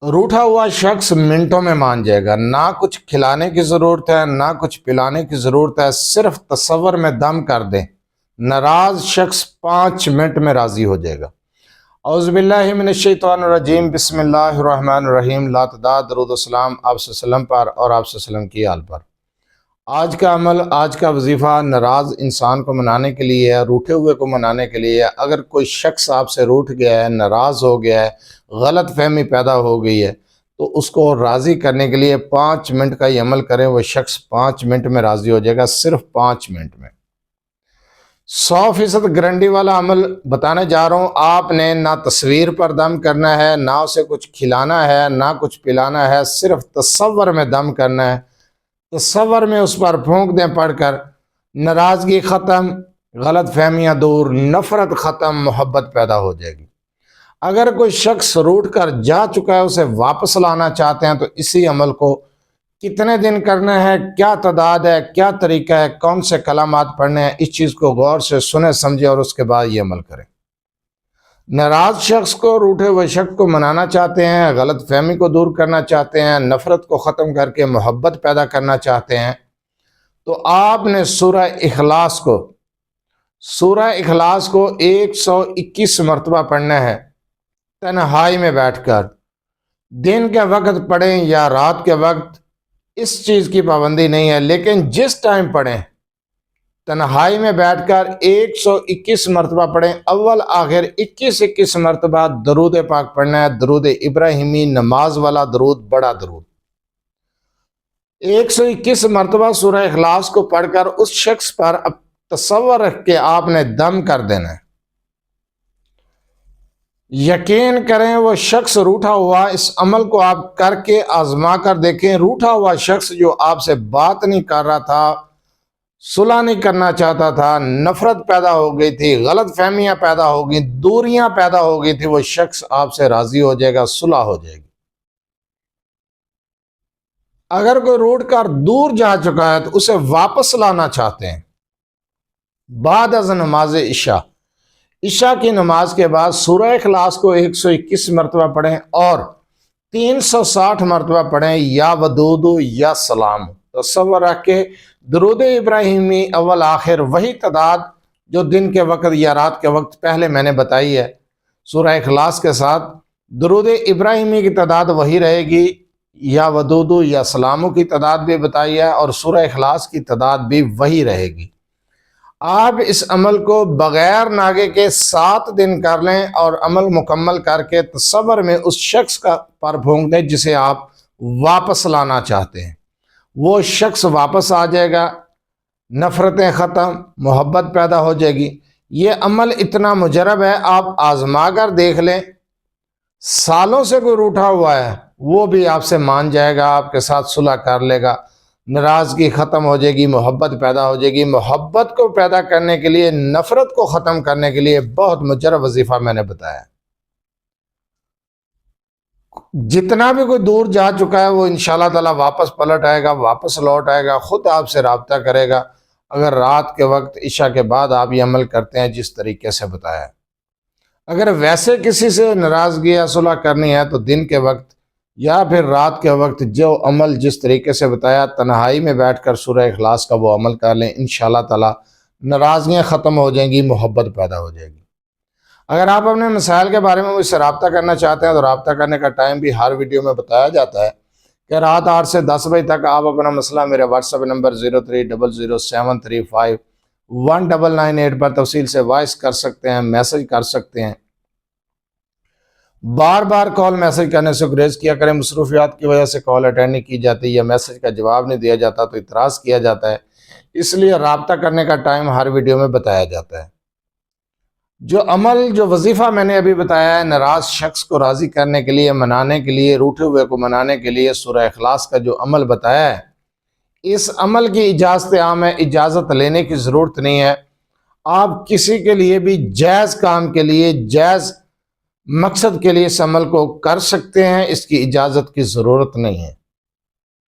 روٹھا ہوا شخص منٹوں میں مان جائے گا، نہ کچھ کھلانے کی ضرورت ہے نہ کچھ پلانے کی ضرورت ہے، صرف تصور میں دم کر دیں، ناراض شخص 5 منٹ میں راضی ہو جائے گا۔ اعوذ باللہ من الشیطان الرجیم، بسم اللہ الرحمن الرحیم، لا تعداد درود و سلام آپ صلی اللہ علیہ وسلم پر اور آپ صلی اللہ علیہ وسلم کی آل پر۔ آج کا عمل، آج کا وظیفہ ناراض انسان کو منانے کے لیے ہے، روٹھے ہوئے کو منانے کے لیے ہے۔ اگر کوئی شخص آپ سے روٹھ گیا ہے، ناراض ہو گیا ہے، غلط فہمی پیدا ہو گئی ہے، تو اس کو راضی کرنے کے لیے 5 منٹ کا یہ عمل کریں، وہ شخص 5 منٹ میں راضی ہو جائے گا، صرف 5 منٹ میں۔ 100% گارنٹی والا عمل بتانے جا رہا ہوں۔ آپ نے نہ تصویر پر دم کرنا ہے، نہ اسے کچھ کھلانا ہے، نہ کچھ پلانا ہے، صرف تصور میں دم کرنا ہے۔ تصور میں اس پر پھونک دیں پڑھ کر، ناراضگی ختم، غلط فہمیاں دور، نفرت ختم، محبت پیدا ہو جائے گی۔ اگر کوئی شخص روٹھ کر جا چکا ہے، اسے واپس لانا چاہتے ہیں، تو اسی عمل کو کتنے دن کرنا ہے، کیا تعداد ہے، کیا طریقہ ہے، کون سے کلمات پڑھنے ہیں، اس چیز کو غور سے سنیں سمجھیں اور اس کے بعد یہ عمل کریں۔ ناراض شخص کو، روٹھے ہوئے شخص کو منانا چاہتے ہیں، غلط فہمی کو دور کرنا چاہتے ہیں، نفرت کو ختم کر کے محبت پیدا کرنا چاہتے ہیں، تو آپ نے سورہ اخلاص کو 121 مرتبہ پڑھنا ہے، تنہائی میں بیٹھ کر۔ دن کے وقت پڑھیں یا رات کے وقت، اس چیز کی پابندی نہیں ہے، لیکن جس ٹائم پڑھیں، تنہائی میں بیٹھ کر 121 مرتبہ پڑھیں۔ اول آخر 21 مرتبہ درود پاک پڑھنا ہے، درود ابراہیمی، نماز والا درود، بڑا درود۔ 121 مرتبہ سورہ اخلاص کو پڑھ کر اس شخص پر تصور رکھ کے آپ نے دم کر دینا ہے۔ یقین کریں وہ شخص روٹھا ہوا، اس عمل کو آپ کر کے آزما کر دیکھیں۔ روٹھا ہوا شخص جو آپ سے بات نہیں کر رہا تھا، صلح نہیں کرنا چاہتا تھا، نفرت پیدا ہو گئی تھی، غلط فہمیاں پیدا ہو گئی، دوریاں پیدا ہو گئی تھی، وہ شخص آپ سے راضی ہو جائے گا، صلح ہو جائے گی۔ اگر کوئی روٹ کر دور جا چکا ہے تو اسے واپس لانا چاہتے ہیں، بعد از نماز عشاء کی نماز کے بعد سورہ اخلاص کو 121 مرتبہ پڑھیں اور 360 مرتبہ پڑھیں، یا ودود یا سلام۔ تصور رکھ کے درود ابراہیمی اول آخر وہی تعداد جو دن کے وقت یا رات کے وقت پہلے میں نے بتائی ہے، سورہ اخلاص کے ساتھ درود ابراہیمی کی تعداد وہی رہے گی، یا ودود یا سلاموں کی تعداد بھی بتائی ہے، اور سورہ اخلاص کی تعداد بھی وہی رہے گی۔ آپ اس عمل کو بغیر ناگے کے 7 دن کر لیں اور عمل مکمل کر کے تصور میں اس شخص کا پر پھونک دیں جسے آپ واپس لانا چاہتے ہیں، وہ شخص واپس آ جائے گا، نفرتیں ختم، محبت پیدا ہو جائے گی۔ یہ عمل اتنا مجرب ہے، آپ آزما کر دیکھ لیں۔ سالوں سے کوئی روٹھا ہوا ہے، وہ بھی آپ سے مان جائے گا، آپ کے ساتھ صلح کر لے گا، ناراضگی ختم ہو جائے گی، محبت پیدا ہو جائے گی۔ محبت کو پیدا کرنے کے لیے، نفرت کو ختم کرنے کے لیے بہت مجرب وظیفہ میں نے بتایا۔ جتنا بھی کوئی دور جا چکا ہے وہ انشاءاللہ تعالی واپس پلٹ آئے گا، واپس لوٹ آئے گا، خود آپ سے رابطہ کرے گا، اگر رات کے وقت عشاء کے بعد آپ یہ عمل کرتے ہیں جس طریقے سے بتایا ہے۔ اگر ویسے کسی سے ناراضگی یا صلح کرنی ہے تو دن کے وقت یا پھر رات کے وقت جو عمل جس طریقے سے بتایا، تنہائی میں بیٹھ کر سورہ اخلاص کا وہ عمل کر لیں، انشاءاللہ تعالی ناراضگیاں ختم ہو جائیں گی، محبت پیدا ہو جائے گی۔ اگر آپ اپنے مسائل کے بارے میں مجھ سے رابطہ کرنا چاہتے ہیں تو رابطہ کرنے کا ٹائم بھی ہر ویڈیو میں بتایا جاتا ہے کہ رات 8 سے 10 بجے تک آپ اپنا مسئلہ میرے واٹس ایپ نمبر 0300735199 پر تفصیل سے وائس کر سکتے ہیں، میسج کر سکتے ہیں۔ بار بار کال میسج کرنے سے گریز کیا کریں، مصروفیات کی وجہ سے کال اٹینڈ نہیں کی جاتی یا میسج کا جواب نہیں دیا جاتا تو اعتراض کیا جاتا ہے، اس لیے رابطہ کرنے کا ٹائم ہر ویڈیو میں بتایا جاتا ہے۔ جو عمل، جو وظیفہ میں نے ابھی بتایا ہے، ناراض شخص کو راضی کرنے کے لیے، منانے کے لیے، روٹھے ہوئے کو منانے کے لیے، سورہ اخلاص کا جو عمل بتایا ہے، اس عمل کی اجازت عام ہے، اجازت لینے کی ضرورت نہیں ہے۔ آپ کسی کے لیے بھی جائز کام کے لیے، جائز مقصد کے لیے اس عمل کو کر سکتے ہیں، اس کی اجازت کی ضرورت نہیں ہے۔